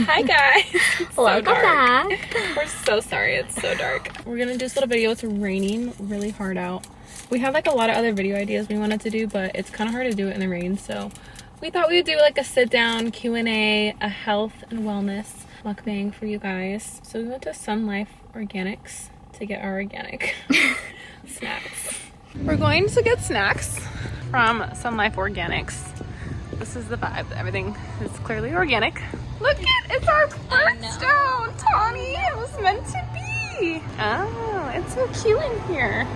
Hi guys. It's Welcome back. We're so sorry it's so dark. We're gonna do this little video. It's raining really hard out. We have like a lot of other video ideas we wanted to do, but it's kind of hard to do it in the rain, so we thought we would do like a sit down Q&A, a health and wellness mukbang for you guys. So we went to Sun Life Organics to get our organic snacks. We're going to get snacks from Sun Life Organics. This is the vibe. Everything is clearly organic. Look at, it's our birthstone, Tawny. It was meant to be. Oh, it's so cute in here.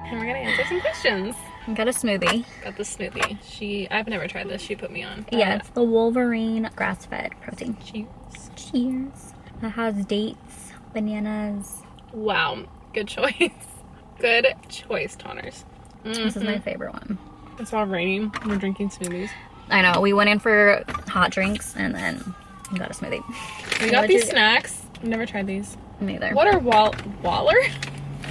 And we're gonna answer some questions. Got a smoothie. Got the smoothie. I've never tried this. She put me on. Yeah, it's the Wolverine grass-fed protein. Cheers. Cheers. It has dates, bananas. Wow, good choice. Good choice, Tonners. This is my favorite one. It's all raining. We're drinking smoothies. I know. We went in for hot drinks and then we got a smoothie. We got these snacks. I've never tried these. Neither. What are Waller?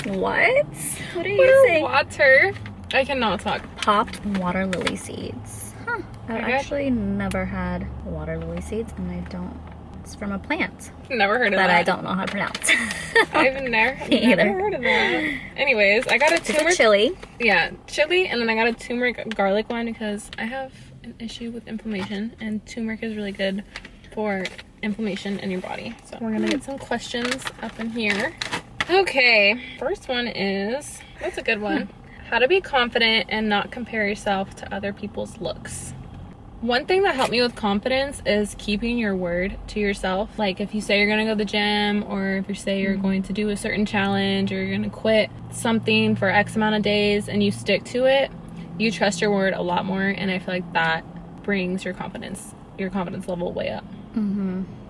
What? What are you What saying? are water? I cannot talk. Popped water lily seeds. Huh. I've actually never had water lily seeds, and I don't. It's from a plant Never heard of that. that I don't know how to pronounce. I've never heard of that. Anyways, I got a turmeric. It's a chili. Yeah, chili, and then I got a turmeric garlic one because I have an issue with inflammation, and turmeric is really good for inflammation in your body. So we're gonna get some questions up in here. Okay, first one is, that's a good one. How to be confident and not compare yourself to other people's looks. One thing that helped me with confidence is keeping your word to yourself. Like if you say you're gonna go to the gym, or if you say you're going to do a certain challenge, or you're gonna quit something for X amount of days and you stick to it, you trust your word a lot more, and I feel like that brings your confidence level way up.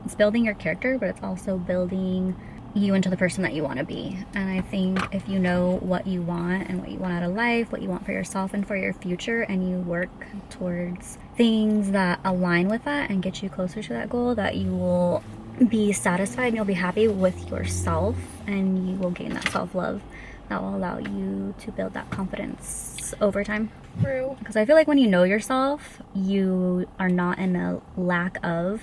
It's building your character, but it's also building you into the person that you want to be. And I think if you know what you want and what you want out of life, what you want for yourself and for your future, and you work towards things that align with that and get you closer to that goal, that you will be satisfied and you'll be happy with yourself, and you will gain that self-love that will allow you to build that confidence over time. True. Because I feel like when you know yourself, you are not in a lack of,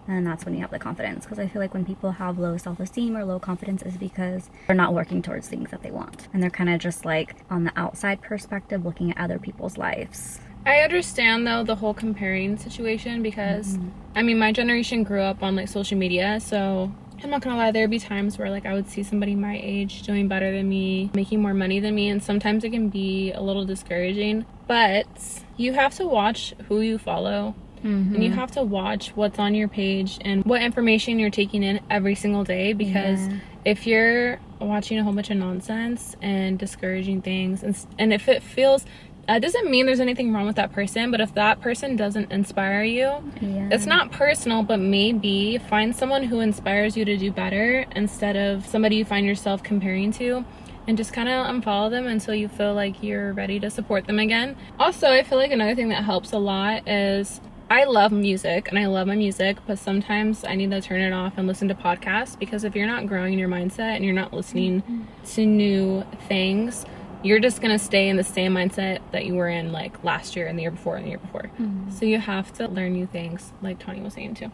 and that's when you have the confidence. Because I feel like when people have low self-esteem or low confidence is because they're not working towards things that they want, and they're kind of just like on the outside perspective looking at other people's lives. I understand though the whole comparing situation, because I mean, my generation grew up on like social media, so I'm not gonna lie, there'd be times where like I would see somebody my age doing better than me, making more money than me, and sometimes it can be a little discouraging. But you have to watch who you follow. And you have to watch what's on your page and what information you're taking in every single day, because if you're watching a whole bunch of nonsense and discouraging things, and if it feels, doesn't mean there's anything wrong with that person, but if that person doesn't inspire you, it's not personal, but maybe find someone who inspires you to do better instead of somebody you find yourself comparing to, and just kind of unfollow them until you feel like you're ready to support them again. Also, I feel like another thing that helps a lot is, I love music and I love my music, but sometimes I need to turn it off and listen to podcasts, because if you're not growing in your mindset and you're not listening to new things, you're just going to stay in the same mindset that you were in like last year and the year before and the year before. So you have to learn new things, like Tawny was saying too.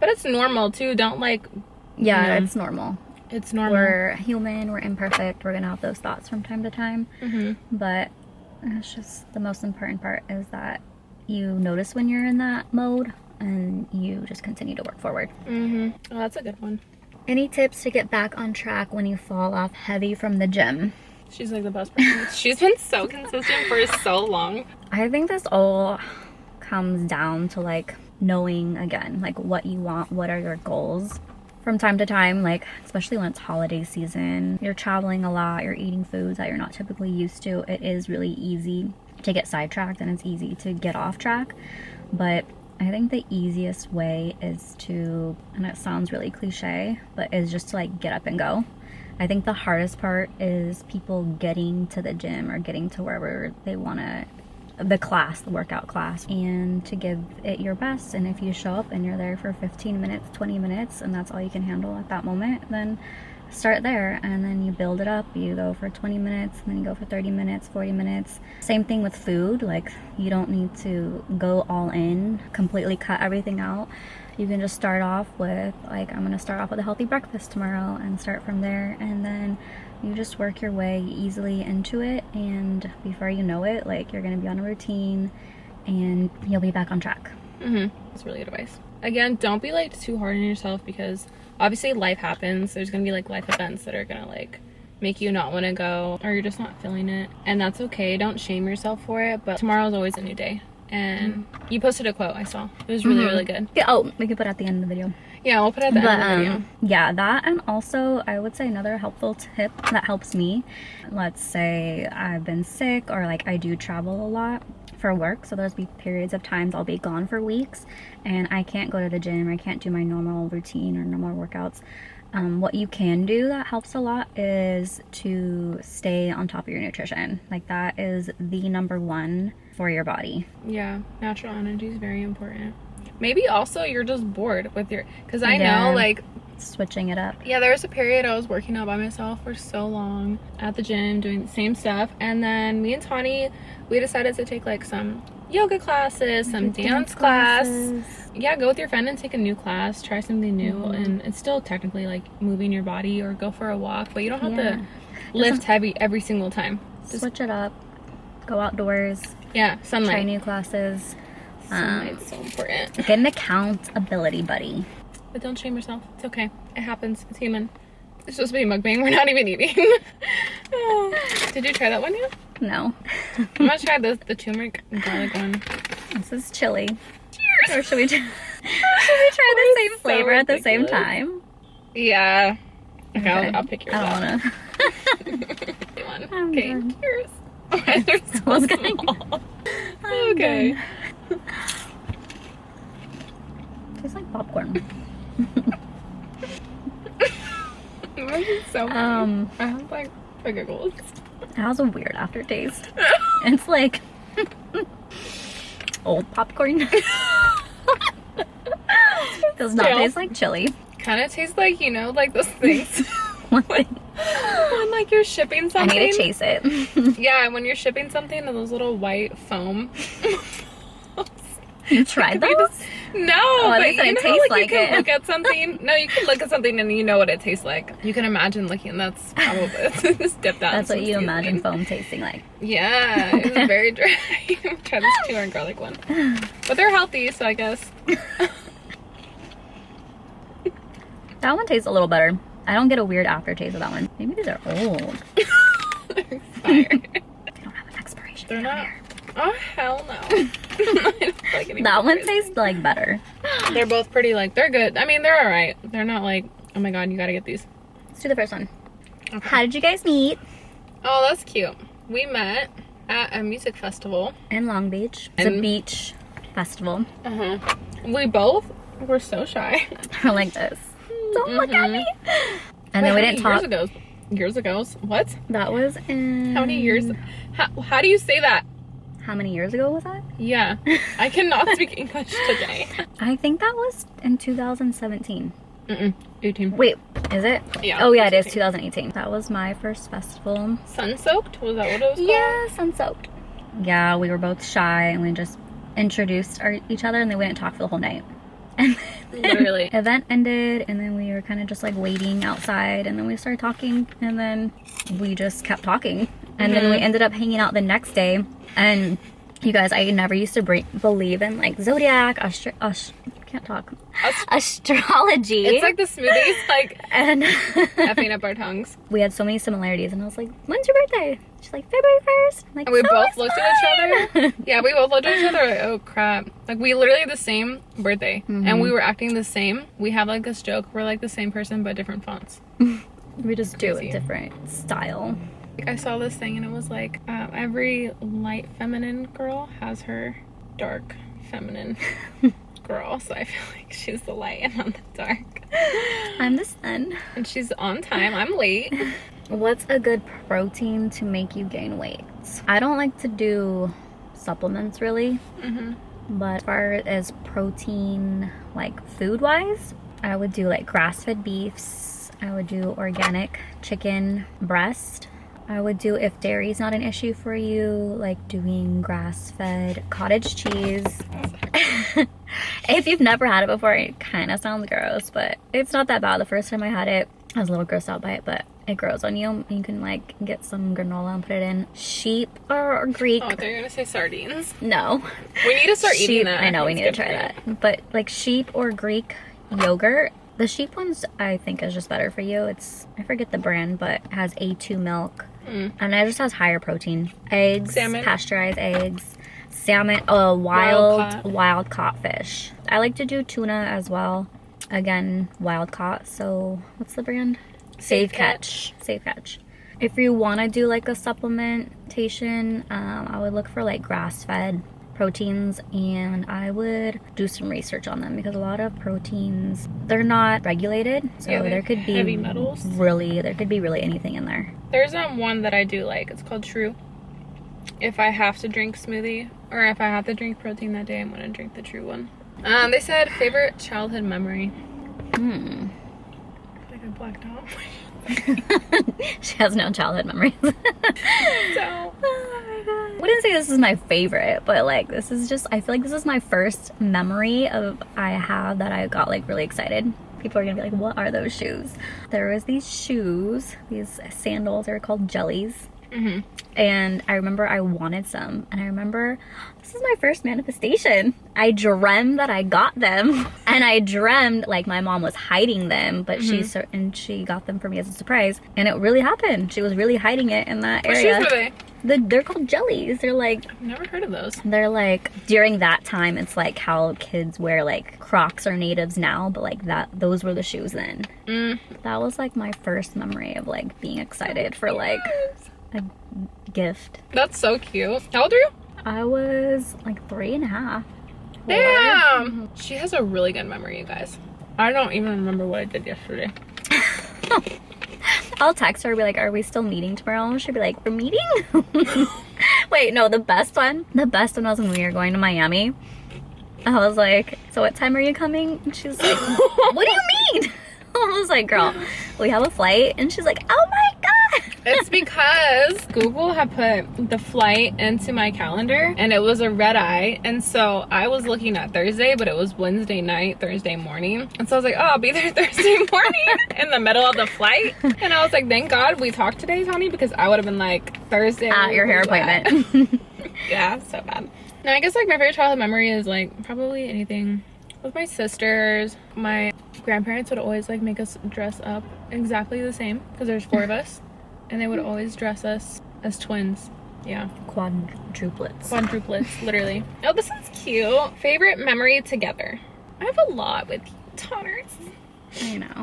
But it's normal too. Don't like... Yeah, it's normal. It's normal. We're human, we're imperfect, we're going to have those thoughts from time to time. But it's just the most important part is that you notice when you're in that mode and you just continue to work forward. Oh, that's a good one. Any tips to get back on track when you fall off heavy from the gym? She's like the best person. She's been so consistent for so long. I think this all comes down to like knowing again, like what you want, what are your goals. From time to time, like especially when it's holiday season, you're traveling a lot, you're eating foods that you're not typically used to, it is really easy to get sidetracked and it's easy to get off track. But I think the easiest way is to, and it sounds really cliche, but is just to like get up and go. I think the hardest part is people getting to the gym or getting to wherever they want to, the workout class, and to give it your best. And if you show up and you're there for 15 minutes, 20 minutes, and that's all you can handle at that moment, then start there, and then you build it up. You go for 20 minutes, and then you go for 30 minutes, 40 minutes. Same thing with food. Like, you don't need to go all in, completely cut everything out. You can just start off with, like, I'm gonna start off with a healthy breakfast tomorrow and start from there, and then you just work your way easily into it, and before you know it, like, you're gonna be on a routine and you'll be back on track. That's really good advice. Again, don't be like too hard on yourself, because obviously life happens. There's gonna be like life events that are gonna like make you not want to go, or you're just not feeling it, and that's okay. Don't shame yourself for it, but tomorrow's always a new day. And you posted a quote I saw. It was really really good. Yeah, oh, we can put it at the end of the video. Yeah, we'll put it at the end of the video. Yeah, that, and also I would say another helpful tip that helps me. Let's say I've been sick, or like I do travel a lot for work, so there's be periods of times I'll be gone for weeks and I can't go to the gym, I can't do my normal routine or normal workouts. What you can do that helps a lot is to stay on top of your nutrition. Like, that is the number one for your body. Yeah, natural energy is very important. Maybe also you're just bored with your, because I know like switching it up. Yeah, there was a period I was working out by myself for so long at the gym doing the same stuff, and then me and Tawny, we decided to take like some yoga classes, some dance class. Yeah, go with your friend and take a new class, try something new. And it's still technically like moving your body, or go for a walk, but you don't have to lift heavy every single time. Just switch it up, go outdoors. Yeah, sunlight. Try new classes. Sunlight's so important. Get an accountability buddy. But don't shame yourself. It's okay. It happens. It's human. It's supposed to be mukbang. We're not even eating. Oh. Did you try that one yet? No. I'm gonna try the turmeric and garlic one. This is chili. Cheers. Or should we try the same flavor at the same time? Yeah. Okay, I'll pick yours up. I don't wanna. Okay, done. cheers. Okay, they're so small. Okay. Tastes like popcorn. So funny. I have like the giggles. It has a weird aftertaste. It's like old popcorn. Does not taste like chili. Kind of tastes like, you know, like those things when like you're shipping something. I need to chase it. Yeah, when you're shipping something and those little white foam. You tried those? No, but you know, it tastes like you it. can look at something. No, you can look at something and you know what it tastes like. You can imagine looking. That's probably just dip that. That's in what you some imagine seasoning. foam tasting like. Yeah, it was very dry. Try this turmeric garlic one, but they're healthy, so I guess. That one tastes a little better. I don't get a weird aftertaste of that one. Maybe these are old. They're expired. They don't have an expiration. They're not. Here. Oh hell no. I don't like any That one crazy. tastes like better. They're both pretty, like, they're good. I mean, they're all right. They're not like, oh my god, you gotta get these. Let's do the first one. Okay. How did you guys meet? Oh, that's cute. We met at a music festival In Long Beach. It's a beach festival. We both were so shy. We're like this. Don't look at me. And then we didn't talk. Years ago. What? That was in... How many years? How do you say that? How many years ago was that? Yeah. I cannot speak English today. I think that was in 2017. 18. Wait, is it? Yeah. Oh yeah, it is 2018. That was my first festival. Sun-soaked? Was that what it was called? Yeah, sun-soaked. Yeah, we were both shy and we just introduced each other and then we didn't talk for the whole night. And Literally. event ended and then we were kind of just like waiting outside and then we started talking and then we just kept talking. And then we ended up hanging out the next day. And you guys, I never used to believe in like zodiac, can't talk. Astrology. It's like the smoothies, like, and effing up our tongues. we had so many similarities and I was like, when's your birthday? She's like, February 1st. I'm like, And we so both is looked at each mine. other. Yeah, we both looked at each other like, oh crap. Like, we literally had the same birthday. And we were acting the same. We have like this joke, we're like the same person but different fonts. We just do Crazy. a different style. Like, I saw this thing and it was like, every light feminine girl has her dark feminine girl. So I feel like she's the light and I'm the dark. I'm the sun. And she's on time. I'm late. What's a good protein to make you gain weight? I don't like to do supplements really. But as far as protein, like food wise, I would do like grass-fed beefs, I would do organic chicken breast. I would do, if dairy is not an issue for you, like doing grass-fed cottage cheese. If you've never had it before, it kind of sounds gross, but it's not that bad. The first time I had it, I was a little grossed out by it, but it grows on you. You can like get some granola and put it in. Sheep or Greek. Oh, they're gonna say sardines. No. We need to start Sheep, eating that. I know, we It's need to good try for you. that. But like sheep or Greek yogurt. The sheep ones I think is just better for you. It's, I forget the brand, but it has A2 milk. And it just has higher protein. Eggs, Salmon. pasteurized eggs, salmon, wild caught fish. I like to do tuna as well. Again, wild caught. So what's the brand? Safe Catch. Safe Catch. If you want to do like a supplementation, I would look for like grass-fed proteins, and I would do some research on them because a lot of proteins, they're not regulated, so Yeah, there could be heavy metals. there could be really anything in there. There's one that I do like. It's called True. If I have to drink smoothie or if I have to drink protein that day, I'm gonna drink the True one. They said favorite childhood memory. I feel like I blacked out. She has no childhood memories. So, I wouldn't say this is my favorite, but like this is just, I feel like this is my first memory of I have that I got like really excited. People are gonna be like, what are those shoes? There was these shoes, these sandals, they were called jellies. And I remember I wanted some, and I remember this is my first manifestation. I dreamt that I got them, and I dreamt like my mom was hiding them, but she got them for me as a surprise, and it really happened. She was really hiding it in that what area. shoes were they? They're called jellies. They're like, I've never heard of those. they're like, during that time, it's like how kids wear like Crocs or natives now, but like those were the shoes then. That was like my first memory of like being excited for like a gift. That's so cute. How old are you? I was like 3.5. Damn! She has a really good memory, you guys. I don't even remember what I did yesterday. I'll text her, be like, are we still meeting tomorrow? She'll be like, we're meeting? Wait, no, the best one was when we were going to Miami. I was like, so what time are you coming? And she's like, what do you mean? I was like, girl, we have a flight. And she's like, oh my God. It's because Google had put the flight into my calendar and it was a red eye. And so I was looking at Thursday, but it was Wednesday night, Thursday morning. And so I was like, oh, I'll be there Thursday morning in the middle of the flight. And I was like, thank God we talked today, Tony, because I would have been like, Thursday. At your hair appointment. Yeah, so bad. No, I guess like my favorite childhood memory is like probably anything with my sisters. My grandparents would always like make us dress up exactly the same because there's 4 of us. And they would always dress us as twins. Yeah. Quadruplets, literally. Oh, this is cute. Favorite memory together. I have a lot with you, Tonners. I know.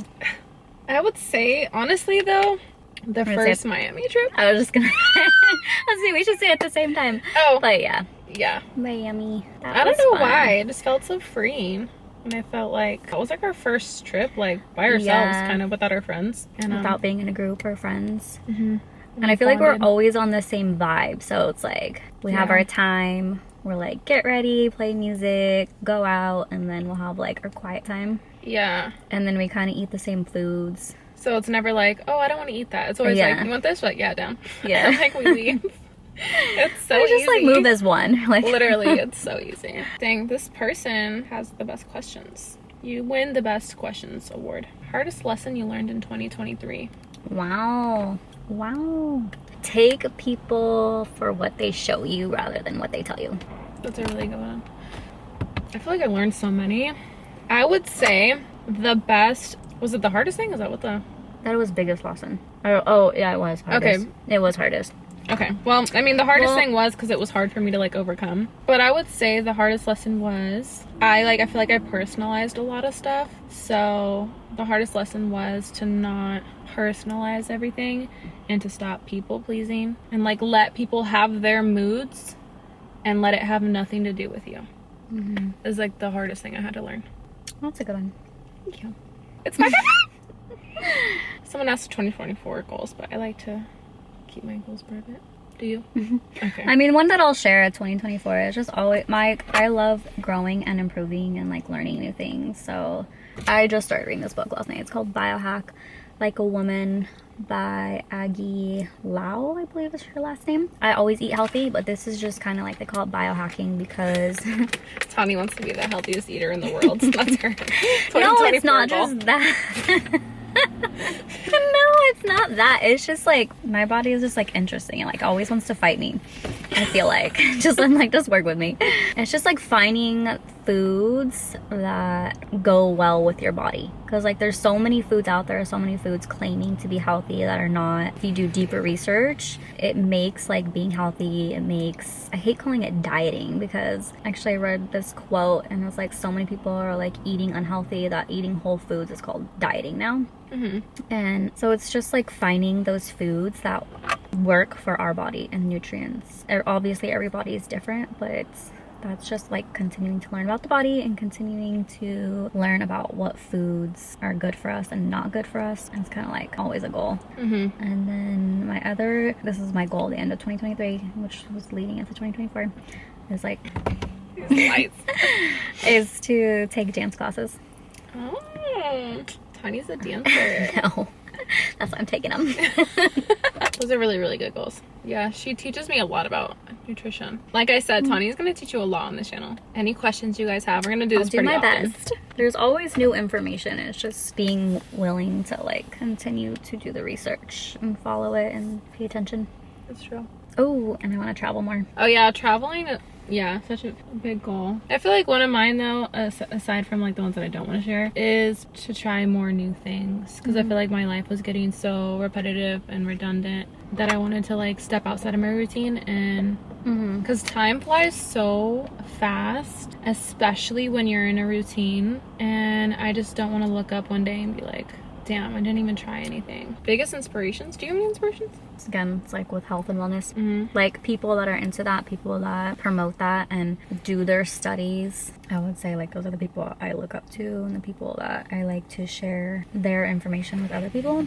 I would say, honestly though, the first Miami trip. I was just gonna let's see, we should say it at the same time. Oh. But yeah. Yeah. Miami. I don't know why. It just felt so freeing. And I felt like that was like our first trip, like by ourselves, kind of without our friends. And without being in a group or friends. And I feel like we're always on the same vibe. So it's like we have our time. We're like, get ready, play music, go out, and then we'll have like our quiet time. Yeah. And then we kind of eat the same foods. So it's never like, oh, I don't want to eat that. It's always like, you want this? We're like, yeah, down. Yeah. And like we leave. It's so we easy. just like move as one. Like Literally, it's so easy. Dang, this person has the best questions. You win the best questions award. Hardest lesson you learned in 2023. Wow. Take people for what they show you rather than what they tell you. That's a really good one. I feel like I learned so many. I would say the best, was it the hardest thing? Is that what the... That was biggest lesson. Oh yeah, it was hardest. Okay. It was hardest. Okay, well, I mean, the hardest thing was because it was hard for me to like overcome. But I would say the hardest lesson was I feel like I personalized a lot of stuff. So the hardest lesson was to not personalize everything and to stop people pleasing and like let people have their moods and let it have nothing to do with you. Is like the hardest thing I had to learn. That's a good one. Thank you. It's my Someone asked 2024 goals, but I like to keep my goals private. Do you? Okay. I mean, one that I'll share at 2024 is just always I love growing and improving and like learning new things. So I just started reading this book last night. It's called Biohack Like a Woman by Aggie Lau, I believe is her last name. I always eat healthy, but this is just kind of like, they call it biohacking because Tani wants to be the healthiest eater in the world. So that's her. no, it's not just that. No, it's not that. It's just like my body is just like interesting and like always wants to fight me. I feel like just work with me. It's just like finding foods that go well with your body, because like there's so many foods out there, so many foods claiming to be healthy that are not. If you do deeper research, it makes like being healthy, it makes, I hate calling it dieting, because actually I read this quote and it was like so many people are like eating unhealthy that eating whole foods is called dieting now. And so it's just like finding those foods that work for our body and nutrients. Obviously everybody is different, but that's just like continuing to learn about the body and continuing to learn about what foods are good for us and not good for us. And it's kind of like always a goal. And then this is my goal at the end of 2023, which was leading into 2024, is like is to take dance classes. Oh, Tani's a dancer. No, that's why I'm taking them. Those are really, really good goals. Yeah, she teaches me a lot about nutrition. Like I said, Tani's going to teach you a lot on this channel. Any questions you guys have, we're going to do this pretty often. I'll do my best. There's always new information. It's just being willing to like continue to do the research and follow it and pay attention. That's true. Oh, and I want to travel more. Oh yeah, traveling. Yeah, such a big goal. I feel like one of mine though, aside from like the ones that I don't want to share, is to try more new things, because I feel like my life was getting so repetitive and redundant that I wanted to like step outside of my routine. And because time flies so fast, especially when you're in a routine, and I just don't want to look up one day and be like, damn, I didn't even try anything. Biggest inspirations? Do you have any inspirations? Again, it's like with health and wellness. Like people that are into that, people that promote that and do their studies. I would say like those are the people I look up to and the people that I like to share their information with other people.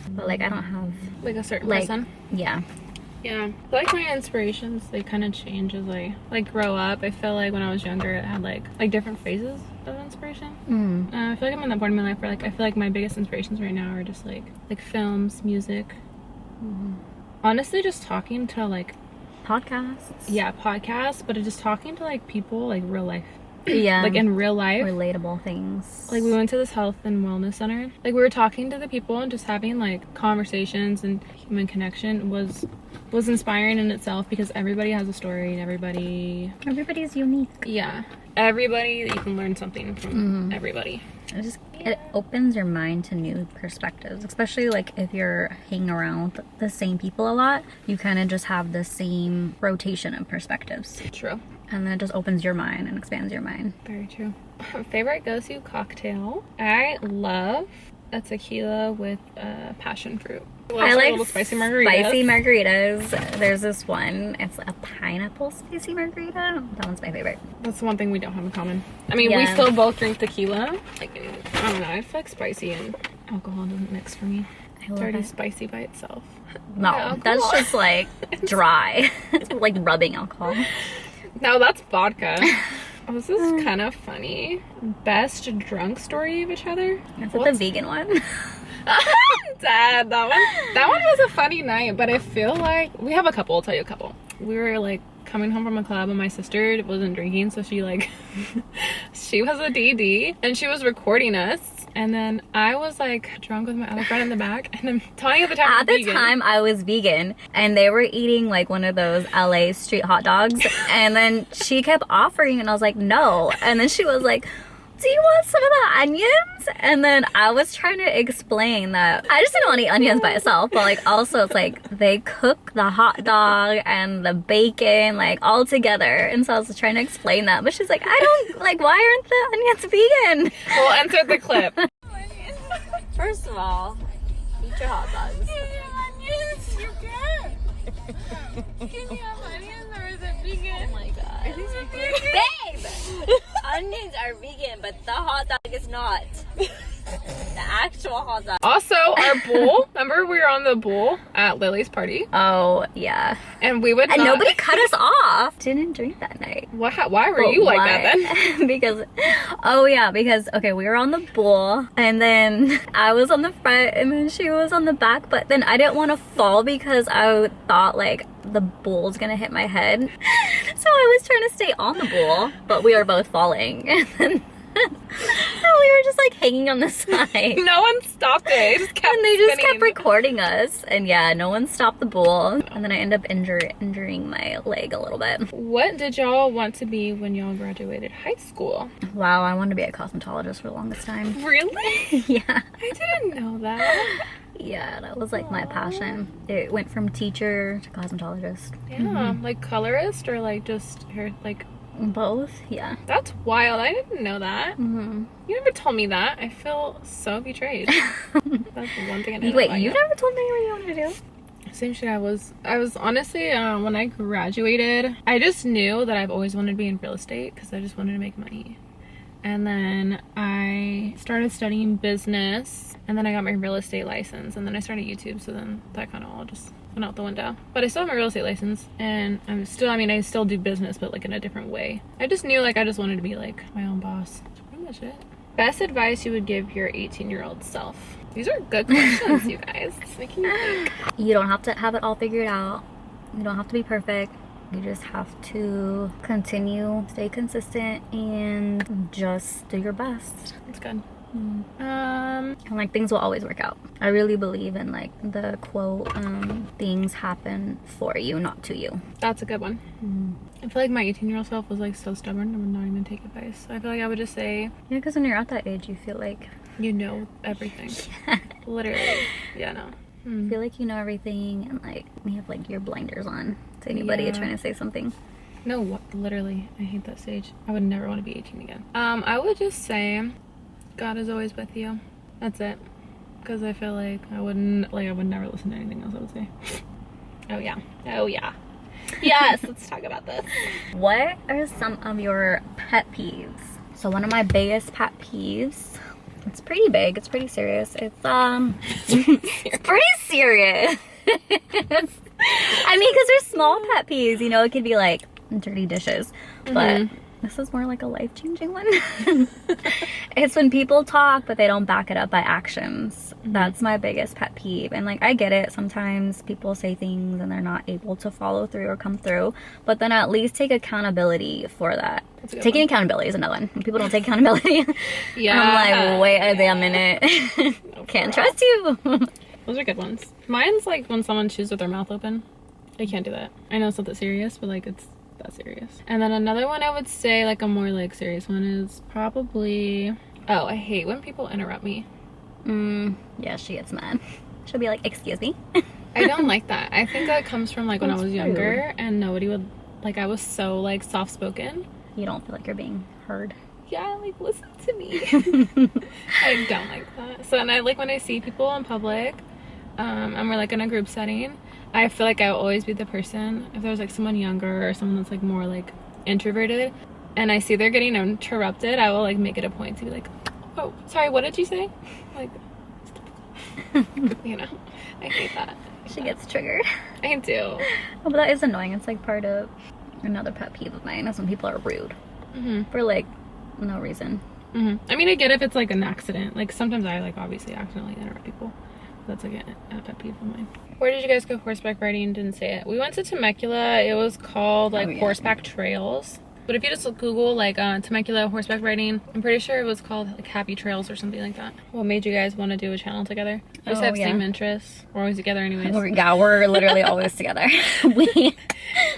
But like I don't have like a certain person. Yeah. Yeah, I feel like my inspirations, they kind of change as I like grow up. I feel like when I was younger, it had like different phases of inspiration. I feel like I'm in that point in my life where like I feel like my biggest inspirations right now are just like films, music. Honestly, just talking to like podcasts. Yeah, podcasts, but just talking to like people, like real life. Yeah, like in real life, relatable things. Like we went to this health and wellness center, like we were talking to the people and just having like conversations, and human connection was inspiring in itself, because everybody has a story and everybody's unique. Yeah, everybody, you can learn something from everybody. It opens your mind to new perspectives, especially like if you're hanging around the same people a lot, you kind of just have the same rotation of perspectives. True. And then it just opens your mind and expands your mind. Very true. Favorite go-to cocktail? I love a tequila with passion fruit. I like little spicy margaritas. Spicy margaritas. There's this one. It's a pineapple spicy margarita. That one's my favorite. That's one thing we don't have in common. I mean, we still both drink tequila. Like, I don't know. I feel like spicy and alcohol doesn't mix for me. It's already spicy by itself. No, that's just like dry. It's like rubbing alcohol. No, that's vodka. Oh, this is kind of funny. Best drunk story of each other? Is it the vegan one? Dad, that one was a funny night, but I feel like we have a couple. I'll tell you a couple. We were like coming home from a club and my sister wasn't drinking, so she like she was a DD and she was recording us, and then I was like drunk with my other friend in the back, and then Tani at the time I was vegan, and they were eating like one of those LA street hot dogs, and then she kept offering and I was like no, and then she was like, do you want some of the onions? And then I was trying to explain that I just didn't want to eat onions by itself, but like also it's like they cook the hot dog and the bacon like all together, and so I was trying to explain that, but she's like, I don't like, why aren't the onions vegan? We'll insert the clip. First of all, eat your hot dogs. Give me onions, you can. Give me onions, or is it vegan? Oh my god. Is it vegan? Babe! Onions are vegan, but the hot dog is not. The actual Also, our bull. Remember we were on the bull at Lily's party? Oh, yeah. And we would And not... nobody cut us off. Didn't drink that night. Why were you like that then? Because, oh yeah, because, okay, we were on the bull, and then I was on the front, and then she was on the back, but then I didn't want to fall because I thought, like, the bull's gonna hit my head. So I was trying to stay on the bull, but we were both falling. And then we were just like hanging on the side. No one stopped it. It just kept And they just spinning. kept recording us. And yeah, no one stopped the bull. And then I ended up injuring my leg a little bit. What did y'all want to be when y'all graduated high school? Wow, I wanted to be a cosmetologist for the longest time. Really? Yeah. I didn't know that. Yeah, that was like my passion. It went from teacher to cosmetologist. Yeah, like colorist or like just hair, like... Both, yeah. That's wild. I didn't know that. Mm-hmm. You never told me that. I feel so betrayed. That's the one thing I didn't Wait, know. you never told me what you wanted to do? Same shit. I was honestly, when I graduated, I just knew that I've always wanted to be in real estate because I just wanted to make money. And then I started studying business, and then I got my real estate license, and then I started YouTube, so then that kind of all just went out the window. But I still have my real estate license, and I still do business, but like in a different way. I just knew like I just wanted to be like my own boss. That's pretty much it. Best advice you would give your 18-year-old self? These are good questions, you guys. It's making me think. You don't have to have it all figured out. You don't have to be perfect. You just have to continue, stay consistent, and just do your best. That's good. And like things will always work out. I really believe in like the quote, things happen for you, not to you. That's a good one. I feel like my 18-year-old self was like so stubborn and would not even take advice. I feel like I would just say, Yeah, because when you're at that age, you feel like you know everything. Literally. Yeah, no. you feel like you know everything, and like you have like your blinders on to anybody Yeah. trying to say something. No, what? Literally, I hate that stage. I would never want to be 18 again. I would just say, God is always with you. That's it. Because I feel like I would never listen to anything else I would say. Oh yeah. Oh yeah. Yes, let's talk about this. What are some of your pet peeves? So one of my biggest pet peeves, it's pretty big, it's pretty serious. It's it's pretty serious. I mean, because there's small pet peeves, you know, it could be like dirty dishes, but this is more like a life-changing one. It's when people talk but they don't back it up by actions. That's my biggest pet peeve. And like, I get it, sometimes people say things and they're not able to follow through or come through, but then at least take accountability for that. Taking accountability is another one. When people don't take accountability, Yeah. I'm like, wait a damn minute. Can't trust you. Those are good ones. Mine's like when someone chews with their mouth open. I can't do that. I know it's not that serious, but like it's that serious. And then another one I would say, like a more like serious one, is probably, oh, I hate when people interrupt me. Yeah, she gets mad. She'll be like, excuse me. I don't like that. I think that comes from like when I That's was younger and nobody would, like, I was so like soft spoken. You don't feel like you're being heard. Yeah, like listen to me. I don't like that. So, and I like when I see people in public, and we're like in a group setting, I feel like I'll always be the person, if there's like someone younger or someone that's like more like introverted and I see they're getting interrupted, I will like make it a point to be like, oh, sorry, what did you say? Like, you know, I hate that. She gets triggered. I do. Oh, but that is annoying. It's like part of another pet peeve of mine is when people are rude for like no reason. I mean, I get if it's like an accident. Like sometimes I like obviously accidentally interrupt people. That's like a pet peeve of mine. Where did you guys go horseback riding? Didn't say it. We went to Temecula. It was called like Horseback Trails. But if you just Google like Temecula horseback riding, I'm pretty sure it was called like Happy Trails or something like that. What made you guys want to do a channel together? You just have same interests. We're always together anyways. We're literally always together. We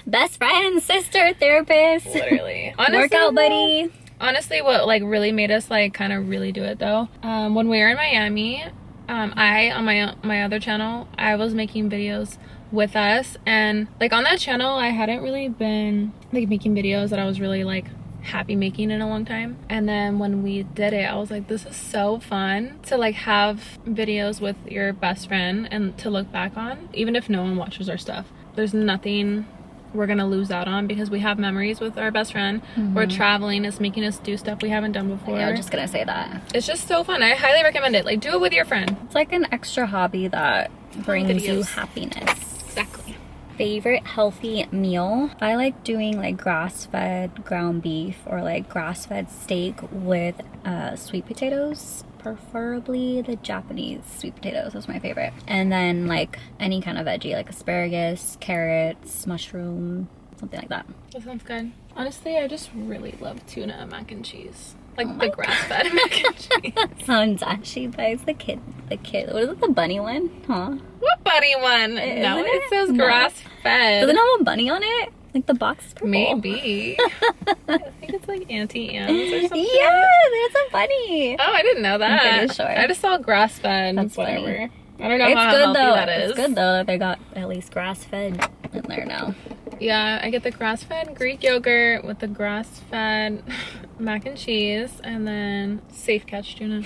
best friends, sister, therapist, Literally. Honestly, workout buddy. Honestly, what like really made us like kind of really do it though, when we were in Miami, I on my other channel, I was making videos with us, and like on that channel I hadn't really been like making videos that I was really like happy making in a long time. And then when we did it, I was like, this is so fun to like have videos with your best friend and to look back on, even if no one watches our stuff. There's nothing we're gonna lose out on, because we have memories with our best friend. We're traveling, it's making us do stuff we haven't done before. Yeah, I was just gonna say that. It's just so fun. I highly recommend it. Like, do it with your friend. It's like an extra hobby that brings you Videos. happiness. Exactly. Favorite healthy meal? I like doing like grass-fed ground beef or like grass-fed steak with sweet potatoes. Preferably the Japanese sweet potatoes is my favorite. And then like any kind of veggie, like asparagus, carrots, mushroom, something like that. That sounds good. Honestly, I just really love tuna mac and cheese. Like the grass-fed mac and cheese. Sounds she buys the kid, what is it, the bunny one? Huh? What bunny one? No, it says grass-fed. Does it have a bunny on it? Like the box is purple. Maybe. I think it's like Auntie Anne's or something. Yeah, there's a bunny. Oh, I didn't know that. I'm pretty sure. I just saw grass-fed. That's whatever. funny. I don't know It's how good healthy though. that is. It's good though that they got at least grass-fed in there now. Yeah, I get the grass-fed Greek yogurt with the grass-fed mac and cheese, and then safe catch tuna.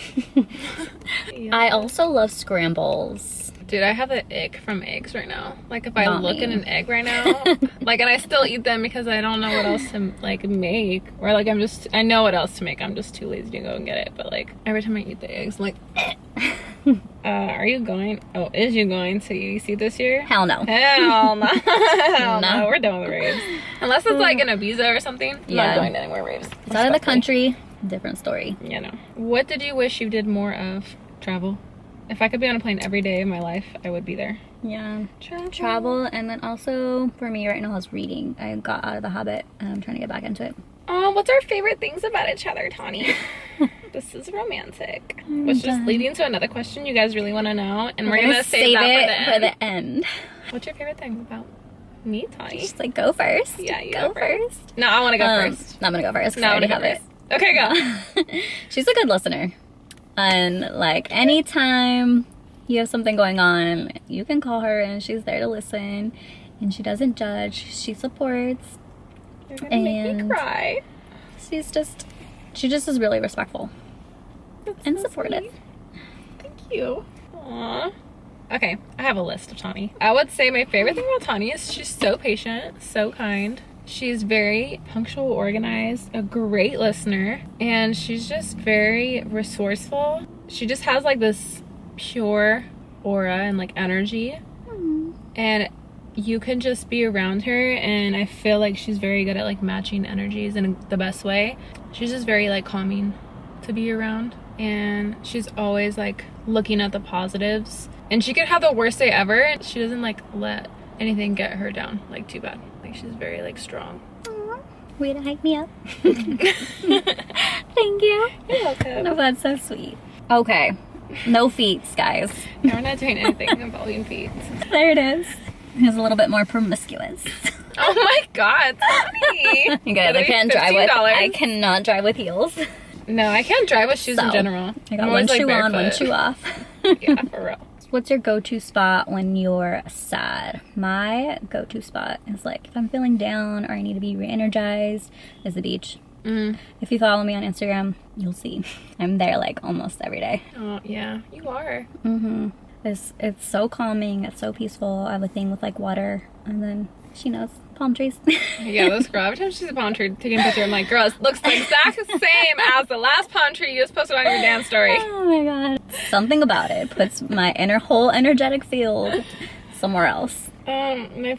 Yeah. I also love scrambles. Dude, I have the ick from eggs right now. Like, if I Not look me. at an egg right now, like, and I still eat them because I don't know what else to, like, make. Or, like, I know what else to make. I'm just too lazy to go and get it. But, like, every time I eat the eggs, I'm like, are you going? Oh, is you going to UEC this year? Hell no. Hell no. Hell no. No. We're done with raves. Unless it's, like, an Ibiza or something. I'm Yeah. not going to any more raves. It's out of the country. Different story. You know. What did you wish you did more of? Travel. If I could be on a plane every day of my life, I would be there. Yeah. Travel, and then also for me right now is reading. I got out of the habit and I'm trying to get back into it. Oh, what's our favorite things about each other, Tawny? This is romantic. Which is leading to another question you guys really want to know, and we're gonna save that it for the end. What's your favorite thing about me, Tawny? Just like go first. Yeah, you go first. No, I want to go first. No, I'm gonna go first. 'Cause No, I I want already to have go it. first. Okay, go. She's a good listener. And like anytime you have something going on, you can call her and she's there to listen. And she doesn't judge. She supports. You're gonna make me And- cry. She just is really respectful That's and so supportive. sweet. Thank you. Aww. Okay, I have a list of Tawny. I would say my favorite thing about Tawny is she's so patient, so kind. She's very punctual, organized, a great listener, and she's just very resourceful. She just has like this pure aura and like energy, and you can just be around her, and I feel like she's very good at like matching energies in the best way. She's just very like calming to be around, and she's always like looking at the positives, and she could have the worst day ever and she doesn't like let anything get her down like too bad. Like, she's very like strong. Way to hype me up. Thank you. You're welcome. No, that's so sweet. Okay. No feats, guys. No, we're not doing anything involving feet. There it is. It's a little bit more promiscuous. Oh my god, Tawny. You guys, I can't drive with. $15. I cannot drive with heels. No, I can't drive with shoes in So, general. I got I'm one always, like, shoe on, one barefoot. shoe off. Yeah, for real. What's your go-to spot when you're sad? My go-to spot is like if I'm feeling down or I need to be re-energized is the beach. If you follow me on Instagram, you'll see I'm there like almost every day. Oh yeah, you are. It's so calming. It's so peaceful. I have a thing with like water, and then she knows palm trees. Yeah, this girl, every time she's a palm tree taking a picture, I'm like, girl, it looks the exact same as the last palm tree you just posted on your dance story. Oh my god. Something about it puts my whole energetic field somewhere else. My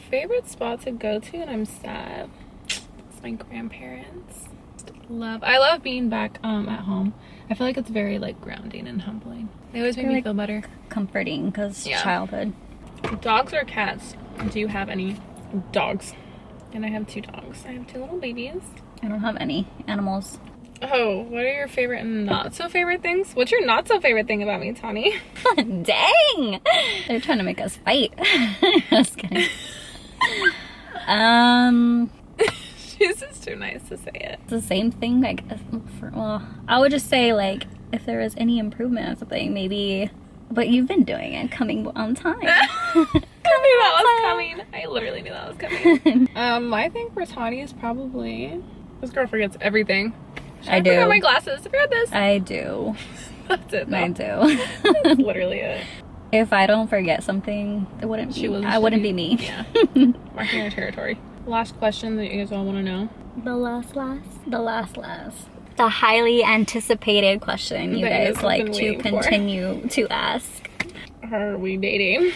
favorite spot to go to when I'm sad is my grandparents. I love being back at home. I feel like it's very like grounding and humbling. They always make me feel better. Comforting because Yeah. childhood. Dogs or cats? Do you have any? Dogs. And I have 2 dogs. I have 2 little babies. I don't have any animals. Oh, what are your favorite and not so favorite things? What's your not so favorite thing about me, Tawny? Dang! They're trying to make us fight. Just kidding. She's just too nice to say it. It's the same thing. Like, I would just say like if there was any improvement on something, maybe. But you've been doing it, coming on time. I knew that was coming. I literally knew that was coming. I think for Tawny is probably this girl forgets everything. I do. forgot my glasses. I forgot this. I do. That's it. Though. I do. That's literally it. If I don't forget something, it wouldn't be. I wouldn't be me. Yeah. Marking our territory. Last question that you guys all want to know. The last. The highly anticipated question you guys like to continue to ask. Are we dating?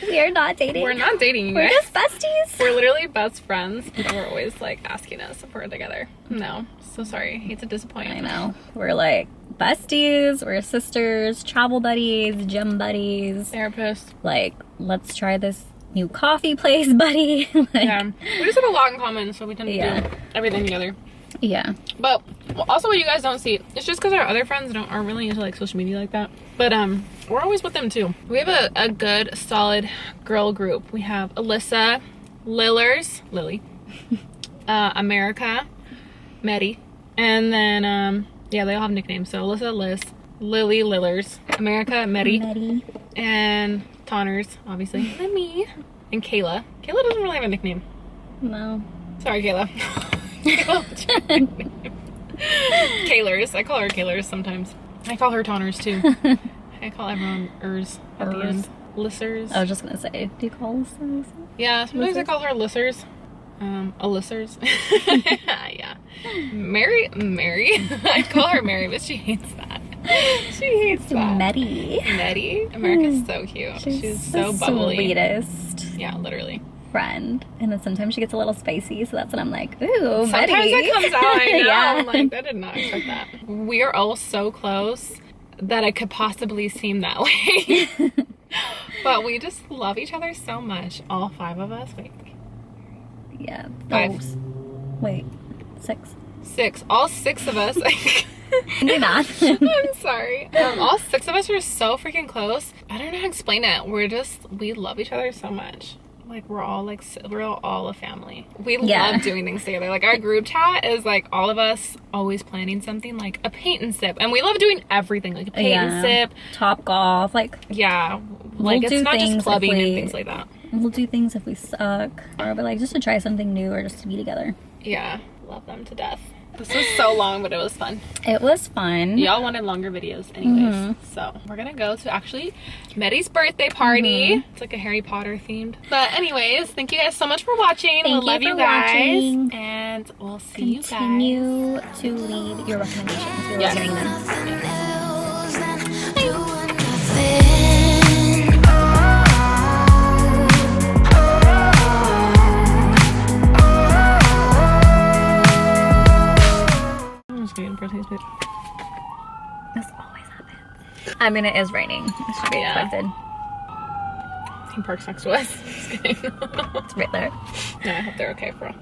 We are not dating. We're not dating, you We're guys. just besties. We're literally best friends. People are always like asking us if we're together. No. So sorry. Hate to disappoint. I know. We're like besties. We're sisters, travel buddies, gym buddies. Therapist. Like, let's try this new coffee place, buddy. Like, yeah. We just have a lot in common, so we tend to do everything together. Yeah. But also what you guys don't see, it's just because our other friends aren't really into like social media like that. But we're always with them too. We have a good, solid girl group. We have Alyssa, Lily, America, Maddie, and then yeah, they all have nicknames. So Alyssa, Liz, Lily, Lillers, America, Maddie, and Tonners, obviously, and then me, and Kayla. Kayla doesn't really have a nickname. No. Sorry, Kayla. Kaylers. I call her Kaylers sometimes. I call her Tonners too. I call everyone Ers at the end. Lissers. I was just gonna say, do you call Lissers? Yeah, sometimes I call her Lissers. Alyssers. Yeah. Mary. I call her Mary, but she hates that. She hates that. Nettie. America's so cute. She's so bubbly. Sweetest. Yeah, literally. Friend, and then sometimes she gets a little spicy, so that's when I'm like, ooh, sometimes Betty. that comes out. I know. Yeah. I'm like, I did not expect that. We are all so close that it could possibly seem that way. But we just love each other so much. All 5 of us. Wait. Yeah. 5. Wait. 6. 6. All 6 of us. Do math. I'm sorry. All 6 of us are so freaking close. I don't know how to explain it. We love each other so much. Like we're all a family. We love doing things together. Like our group chat is like all of us always planning something, like a paint and sip, and we love doing everything, like a paint and sip, Top golf, like like it's not just clubbing and things like that. We'll do things if we suck, or but like just to try something new, or just to be together. Yeah, love them to death. This was so long, but it was fun. It was fun. Y'all wanted longer videos anyways. So we're gonna go to actually Maddie's birthday party. It's like a Harry Potter themed. But anyways, thank you guys so much for watching. We love you guys. And we'll see you guys. Continue to leave your recommendations. We love hearing them. This always happens. I mean, it is raining. It should be expected. He parks next to us. Just kidding. It's right there. No, I hope they're okay for real.